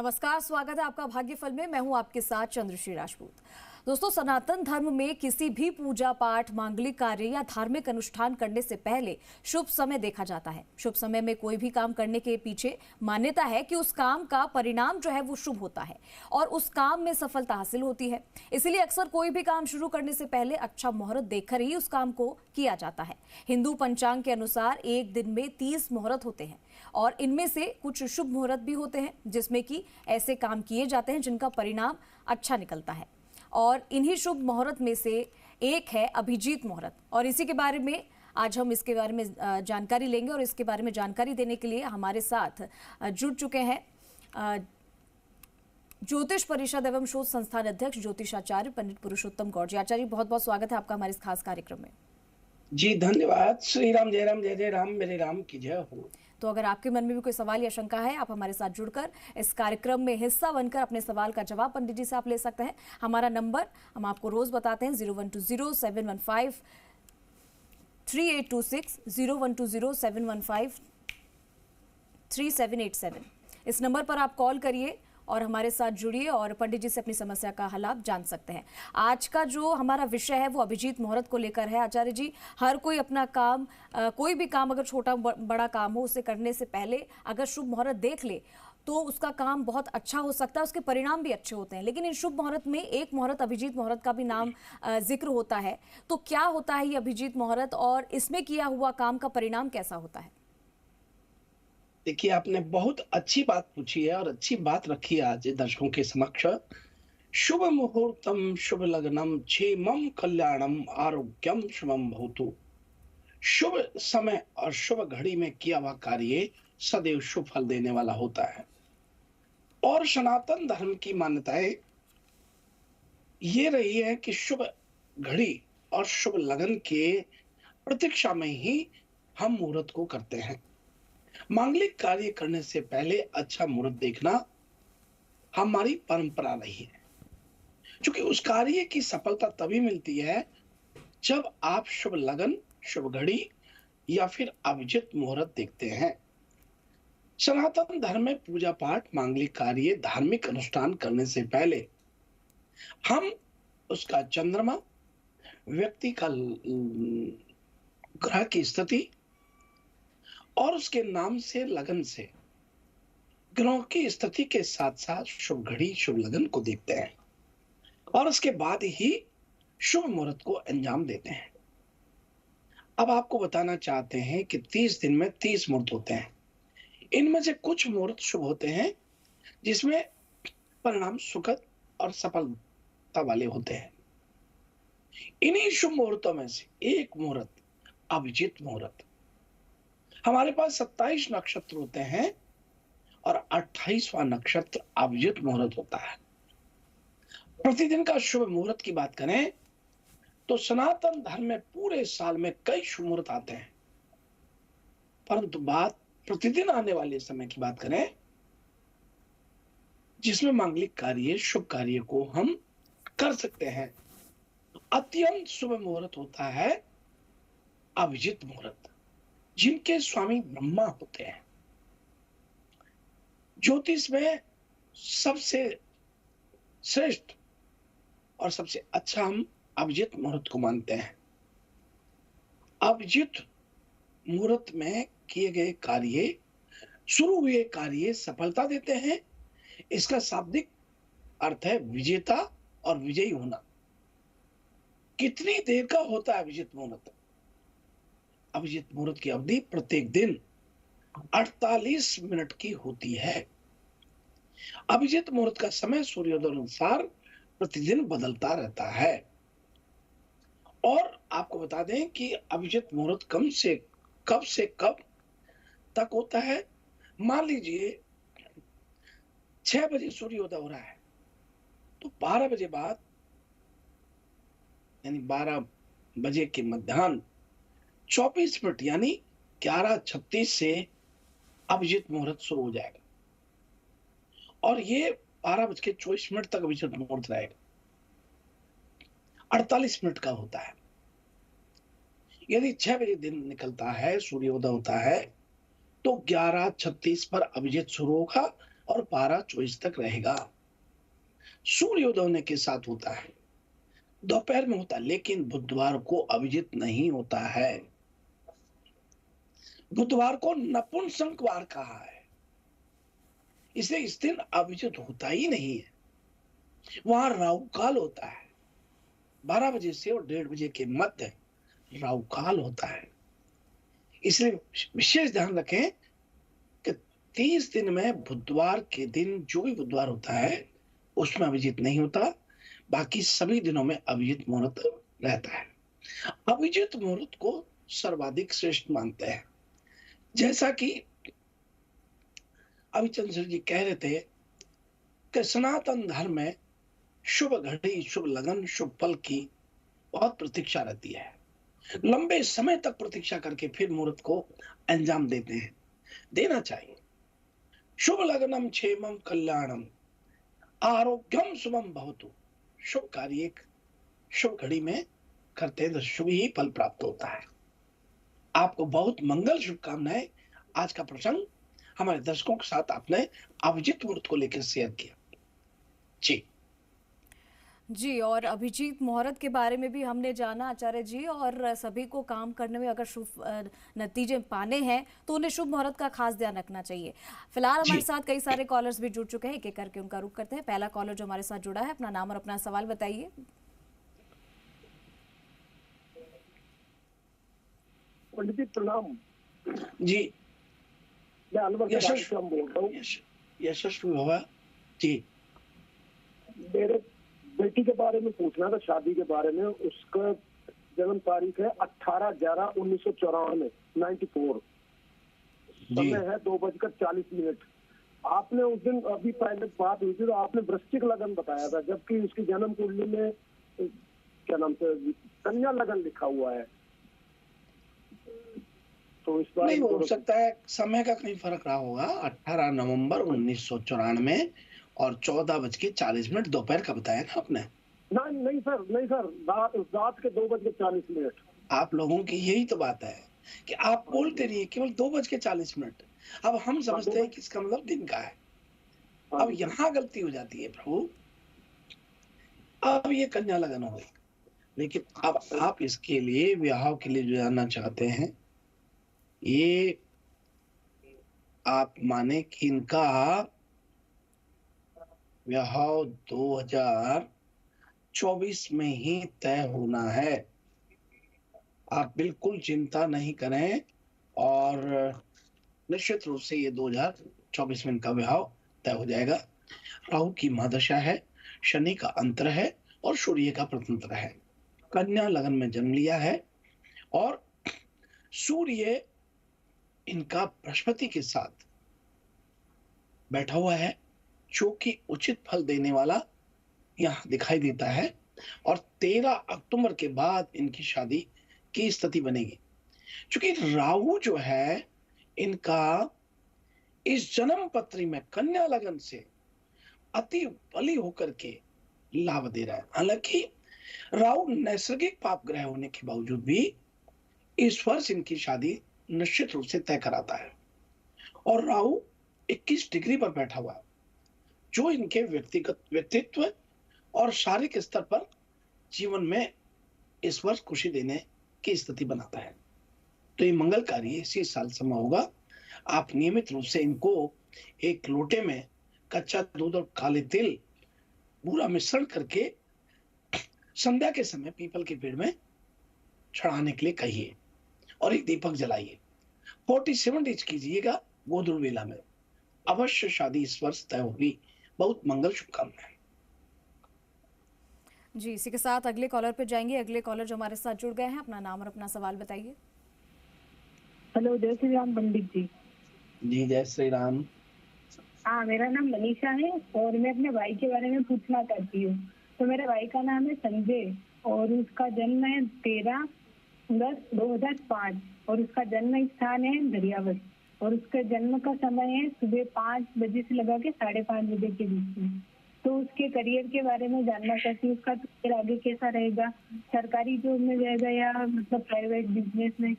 नमस्कार, स्वागत है आपका भाग्यफल में। मैं हूं आपके साथ चंद्रश्री राजपूत। दोस्तों, सनातन धर्म में किसी भी पूजा पाठ, मांगलिक कार्य या धार्मिक अनुष्ठान करने से पहले शुभ समय देखा जाता है। शुभ समय में कोई भी काम करने के पीछे मान्यता है कि उस काम का परिणाम जो है वो शुभ होता है और उस काम में सफलता हासिल होती है। इसलिए अक्सर कोई भी काम शुरू करने से पहले अच्छा मुहूर्त देखकर ही उस काम को किया जाता है। हिंदू पंचांग के अनुसार एक दिन में 30 मुहूर्त होते हैं और इनमें से कुछ शुभ मुहूर्त भी होते हैं जिसमें कि ऐसे काम किए जाते हैं जिनका परिणाम अच्छा निकलता है। और इन्हीं शुभ मुहूर्त में से एक है अभिजीत मुहूर्त और इसी के बारे में आज हम इसके बारे में जानकारी लेंगे। और इसके बारे में जानकारी देने के लिए हमारे साथ जुड़ चुके हैं ज्योतिष परिषद एवं शोध संस्थान अध्यक्ष ज्योतिषाचार्य पंडित पुरुषोत्तम गौड़ जी। आचार्य, बहुत बहुत स्वागत है आपका हमारे इस खास कार्यक्रम में। जी धन्यवाद। श्री राम जय राम, जय जय राम, मेरे राम की जय हो। तो अगर आपके मन में भी कोई सवाल या शंका है, आप हमारे साथ जुड़कर इस कार्यक्रम में हिस्सा बनकर अपने सवाल का जवाब पंडित जी से आप ले सकते हैं। हमारा नंबर हम आपको रोज बताते हैं 0120-715-3826, 0120-715-3787। इस नंबर पर आप कॉल करिए और हमारे साथ जुड़िए और पंडित जी से अपनी समस्या का हल आप जान सकते हैं। आज का जो हमारा विषय है वो अभिजीत मुहूर्त को लेकर है। आचार्य जी, हर कोई अपना काम, कोई भी काम अगर छोटा बड़ा काम हो, उसे करने से पहले अगर शुभ मुहूर्त देख ले तो उसका काम बहुत अच्छा हो सकता है, उसके परिणाम भी अच्छे होते हैं। लेकिन इन शुभ मुहूर्त में एक मुहूर्त अभिजीत मुहूर्त का भी नाम जिक्र होता है। तो क्या होता है ये अभिजीत मुहूर्त और इसमें किया हुआ काम का परिणाम कैसा होता है? देखिए, आपने बहुत अच्छी बात पूछी है और अच्छी बात रखी है आज दर्शकों के समक्ष। शुभ मुहूर्तम शुभ लग्नम क्षेमम कल्याणम आरोग्यम शुभम भवतु। शुभ समय और शुभ घड़ी में किया हुआ कार्य सदैव शुभ फल देने वाला होता है। और सनातन धर्म की मान्यताएं ये रही है कि शुभ घड़ी और शुभ लगन के प्रतीक्षा में ही हम मुहूर्त को करते हैं। मांगलिक कार्य करने से पहले अच्छा मुहूर्त देखना हमारी परंपरा रही है, क्योंकि उस कार्य की सफलता तभी मिलती है जब आप शुभ लगन, शुभ घड़ी या फिर अभिजीत मुहूर्त देखते हैं। सनातन धर्म में पूजा पाठ, मांगलिक कार्य, धार्मिक अनुष्ठान करने से पहले हम उसका चंद्रमा, व्यक्ति का ग्रह की स्थिति और उसके नाम से, लगन से, ग्रहों की स्थिति के साथ साथ शुभ घड़ी, शुभ लगन को देखते हैं और उसके बाद ही शुभ मुहूर्त को अंजाम देते हैं। अब आपको बताना चाहते हैं कि 30 दिन में 30 मुहूर्त होते हैं। इनमें से कुछ मुहूर्त शुभ होते हैं जिसमें परिणाम सुखद और सफलता वाले होते हैं। इन्हीं शुभ मुहूर्तों में से एक मुहूर्त अभिजीत मुहूर्त। हमारे पास 27 नक्षत्र होते हैं और 28वां नक्षत्र अभिजीत मुहूर्त होता है। प्रतिदिन का शुभ मुहूर्त की बात करें तो सनातन धर्म में पूरे साल में कई शुभ मुहूर्त आते हैं, परंतु बात प्रतिदिन आने वाले समय की बात करें जिसमें मांगलिक कार्य, शुभ कार्य को हम कर सकते हैं, अत्यंत शुभ मुहूर्त होता है अभिजीत मुहूर्त, जिनके स्वामी ब्रह्मा होते हैं। ज्योतिष में सबसे श्रेष्ठ और सबसे अच्छा हम अभिजीत मुहूर्त को मानते हैं। अभिजीत मुहूर्त में किए गए कार्य, शुरू हुए कार्य सफलता देते हैं। इसका शाब्दिक अर्थ है विजेता और विजयी होना। कितनी देर का होता है अभिजीत मुहूर्त? अभिजीत मुहूर्त की अवधि प्रत्येक दिन 48 मिनट की होती है। अभिजीत मुहूर्त का समय सूर्योदय अनुसार प्रतिदिन बदलता रहता है। और आपको बता दें कि अभिजीत मुहूर्त कब से कब तक होता है। मान लीजिए 6 बजे सूर्योदय हो रहा है तो 12 बजे बाद, यानी 12 बजे के मध्याह्न 24 मिनट यानी 11:36 से अभिजीत मुहूर्त शुरू हो जाएगा और ये 12:24 तक अभिजीत मुहूर्त रहेगा। 48 मिनट का होता है। यदि 6 बजे दिन निकलता है, सूर्योदय होता है, तो 11:36 पर अभिजीत शुरू होगा और 12:24 तक रहेगा। सूर्योदय होने के साथ होता है, दोपहर में होता है, लेकिन बुधवार को अभिजीत नहीं होता है। बुधवार को नपुंसक वार कहा है, इसलिए इस दिन अभिजीत होता ही नहीं है। वहां राहु काल होता है, 12 बजे से और 1:30 बजे के मध्य राहु काल होता है। इसलिए विशेष ध्यान रखें कि 30 दिन में बुधवार के दिन जो भी बुधवार होता है उसमें अभिजीत नहीं होता, बाकी सभी दिनों में अभिजीत मुहूर्त रहता है। अभिजीत मुहूर्त को सर्वाधिक श्रेष्ठ मानते हैं। जैसा कि अभी चंद्र जी कह रहे थे कि सनातन धर्म में शुभ घड़ी, शुभ लगन, शुभ फल की बहुत प्रतीक्षा रहती है। लंबे समय तक प्रतीक्षा करके फिर मुहूर्त को अंजाम देते हैं, देना चाहिए। शुभ लग्नम क्षेमम कल्याणम आरोग्यम शुभम भवतु। शुभ कार्य एक शुभ घड़ी में करते हैं तो शुभ ही फल प्राप्त होता है। आपको बहुत मंगल शुभकामनाएं। आज का प्रसंग हमारे दर्शकों के साथ आपने अभिजीत मुहूर्त को लेकर शेयर किया। जी, और अभिजीत मुहूर्त के बारे में भी हमने जाना आचार्य जी, और सभी को काम करने में अगर शुभ नतीजे पाने हैं तो उन्हें शुभ मुहूर्त का खास ध्यान रखना चाहिए। फिलहाल हमारे साथ कई सारे कॉलर्स भी जुड़ चुके हैं, एक एक करके उनका रुख करते हैं। पहला कॉलर जो हमारे साथ जुड़ा है, अपना नाम और अपना सवाल बताइए। पंडित जी प्रणाम जी, मैं अलवर से रामश्याम बोल रहा हूँ। यशस्वी होगा जी। मेरे बेटी के बारे में पूछना था, शादी के बारे में। उसका जन्म तारीख है 18/11/1994, 94। समय है 2:40। आपने उस दिन अभी पहले बात हुई थी तो आपने वृश्चिक लगन बताया था, जबकि उसकी जन्म कुंडली में क्या नाम से कन्या लगन लिखा हुआ है। तो इस बार नहीं हो सकता है, समय का कहीं फर्क रहा होगा। 18 नवंबर 1994 और 14:40 दोपहर का बताया ना आपने। नहीं सर, रात के 2:40। आप लोगों की यही तो बात है कि आप बोलते नहीं, केवल 2:40। अब हम समझते हैं कि इसका मतलब दिन का है। अब यहाँ गलती हो जाती है प्रभु। अब ये कन्या लगन हो गई, लेकिन अब आप इसके लिए विवाह के लिए जो जानना चाहते हैं, ये आप माने कि इनका विवाह 2024 में ही तय होना है। आप बिल्कुल चिंता नहीं करें, और निश्चित रूप से ये 2024 में इनका विवाह तय हो जाएगा। राहु की महादशा है, शनि का अंतर है और सूर्य का प्रतंत्र है। कन्या लगन में जन्म लिया है और सूर्य इनका बृहस्पति के साथ बैठा हुआ है, जो कि उचित फल देने वाला यहाँ दिखाई देता है। और 13 अक्टूबर के बाद इनकी शादी की स्थिति बनेगी, क्योंकि राहु जो है इनका इस जन्म पत्री में कन्या लगन से अति बली होकर के लाभ दे रहा है। हालांकि राहु नैसर्गिक पाप ग्रह होने के बावजूद भी इस वर्ष इनकी शादी निश्चित रूप से तय कराता है। और राहु 21 डिग्री पर बैठा हुआ है, जो इनके व्यक्तित्व और शारीरिक स्तर पर जीवन में इस वर्ष खुशी देने की स्थिति बनाता है। तो ये मंगलकारी इसी साल समय होगा। आप नियमित रूप से इनको एक लोटे में कच्चा दूध और काले तिल पूरा मिश्रण करके संध्या के समय पीपल के पेड़ में चढ़ाने के लिए कहिए और एक दीपक जलाइए। 47 डेज कीजिएगा गोधूल वेला में। अवश्य शादी इस वर्ष तय होगी। बहुत मंगल शुभकामनाएं। जी, इसी के साथ अगले कॉलर पे जाएंगे। अगले कॉलर जो हमारे साथ जुड़ गए हैं, अपना नाम और अपना सवाल बताइए। हेलो, जय श्री राम पंडित जी। जी जय श्री राम। हाँ, मेरा नाम मनीषा है और मैं अपने भाई के बारे में पूछना चाहती हूँ। तो मेरे भाई का नाम है संजय और उसका जन्म है 13/10/2005 और उसका जन्म स्थान है दरियावत और उसके जन्म का समय है सुबह 5 बजे से लगा के 5:30 बजे के बीच में। तो उसके करियर के बारे में जानना चाहती हूँ। उसका करियर आगे कैसा रहेगा, सरकारी जॉब में जाएगा या मतलब प्राइवेट बिजनेस में?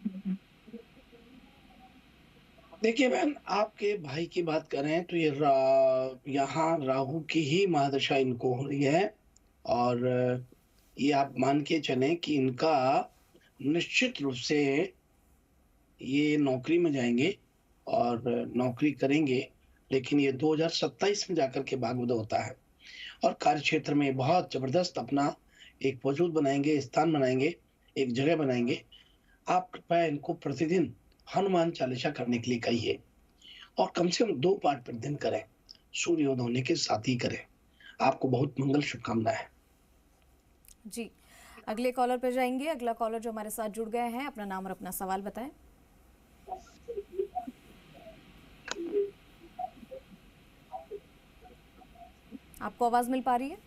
देखिए बहन, आपके भाई की बात करें तो यहाँ राहु की ही महादशा इनको हो रही है। और ये आप मान के चलें कि इनका निश्चित रूप से ये नौकरी में जाएंगे और नौकरी करेंगे, लेकिन ये 2027 में जाकर के भाग्योदय होता है। और कार्य क्षेत्र में बहुत जबरदस्त अपना एक वजूद बनाएंगे, स्थान बनाएंगे, एक जगह बनाएंगे। आप कृपया इनको प्रतिदिन हनुमान चालीसा करने के लिए कहिए और कम से कम 2 पाठ प्रतिदिन करें, सूर्योदय होने के साथ ही करें। आपको बहुत मंगल शुभकामनाएं है। जी, अगले कॉलर पे जाएंगे। अगला कॉलर जो हमारे साथ जुड़ गए हैं, अपना नाम और अपना सवाल बताएं। आपको आवाज मिल पा रही है?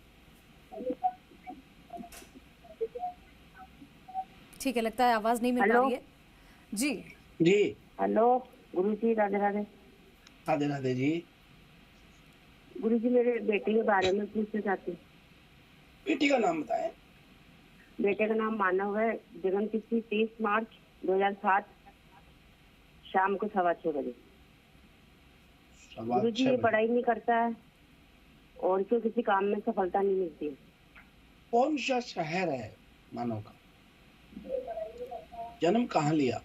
ठीक है, लगता है आवाज नहीं मिल पा रही है। जी जी, हेलो गुरुजी, राधे राधे। राधे राधे जी। गुरुजी, मेरे बेटे के बारे में पूछना चाहती हूँ। बेटी का नाम बताएं। बेटे का नाम मानव है। जन्म तिथि 30 मार्च 2007, शाम को 6:15 बजे। गुरुजी, ये पढ़ाई नहीं करता है और इसे किसी काम में सफलता नहीं मिलती है। कौन सा शहर है मानव का? जन्म कहाँ लिया?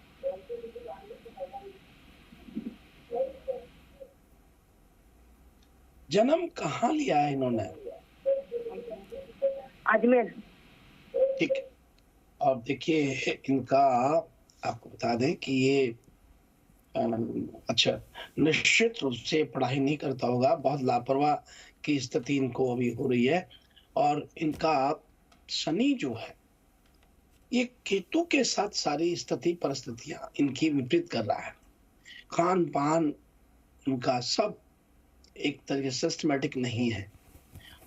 जन्म कहाँ लिया है इन्होंने? अजमेर। ठीक है। और देखिए इनका, आपको बता दें कि ये अच्छा, निश्चित रूप से पढ़ाई नहीं करता होगा, बहुत लापरवाह की स्थिति इनको अभी हो रही है। और इनका शनि जो है ये केतु के साथ सारी स्थिति परिस्थितियां इनकी विपरीत कर रहा है। खान पान इनका सब एक तरीके से सिस्टमेटिक नहीं है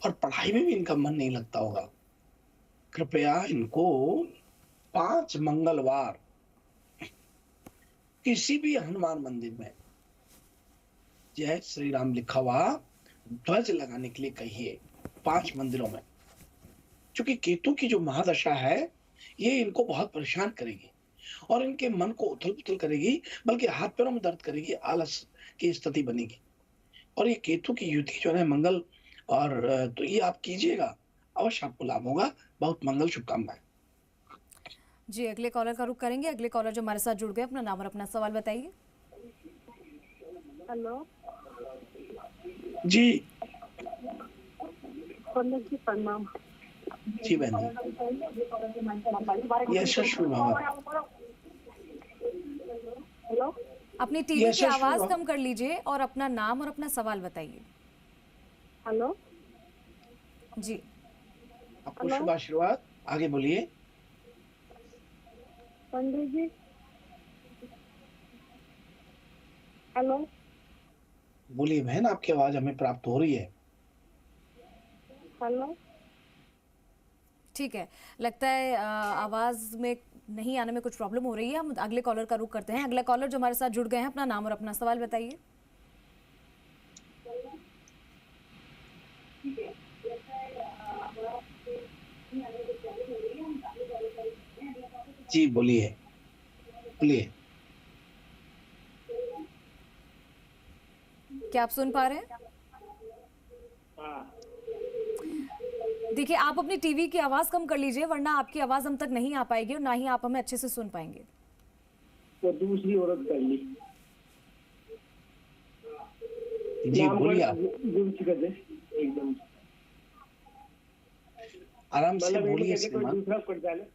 और पढ़ाई में भी इनका मन नहीं लगता होगा। कृपया इनको 5 मंगलवार किसी भी हनुमान मंदिर में जय श्री राम लिखा हुआ ध्वज लगाने के लिए कहिए, 5 मंदिरों में। क्योंकि केतु की जो महादशा है ये इनको बहुत परेशान करेगी और इनके मन को उथल पुथल करेगी, बल्कि हाथ पैरों में दर्द करेगी, आलस की स्थिति बनेगी। और ये केतु की युति जो है मंगल और तो ये आप कीजिएगा, अवश्य आपको लाभ होगा। बहुत मंगल शुभकामनाएं। जी, अगले कॉलर का रुख करेंगे। अगले कॉलर जो हमारे साथ जुड़ गए, अपना नाम और अपना सवाल बताइए। हेलो जी प्रणाम। जी बहन, यशस्वी भव। हेलो, अपनी टीवी की आवाज कम कर लीजिए और अपना नाम और अपना सवाल बताइए। हेलो जी, आपको शुभ आशीर्वाद। आगे बोलिए। पंडित जी। हेलो, बोलिए बहन, आपकी आवाज हमें प्राप्त हो रही है। हेलो, ठीक है, लगता है आवाज में नहीं आने में कुछ प्रॉब्लम हो रही है। हम अगले कॉलर का रुख करते हैं। अगला कॉलर जो हमारे साथ जुड़ गए हैं, अपना नाम और अपना सवाल बताइए। जी बोलिए बोलिए। क्या आप सुन पा रहे हैं? देखिए, आप अपनी टीवी की आवाज कम कर लीजिए, वरना आपकी आवाज हम तक नहीं आ पाएगी और ना ही आप हमें अच्छे से सुन पाएंगे। तो दूसरी औरत कर ली। जी बोलिए आप। एकदम आराम से बोलिए दूसरा पड़ जाए।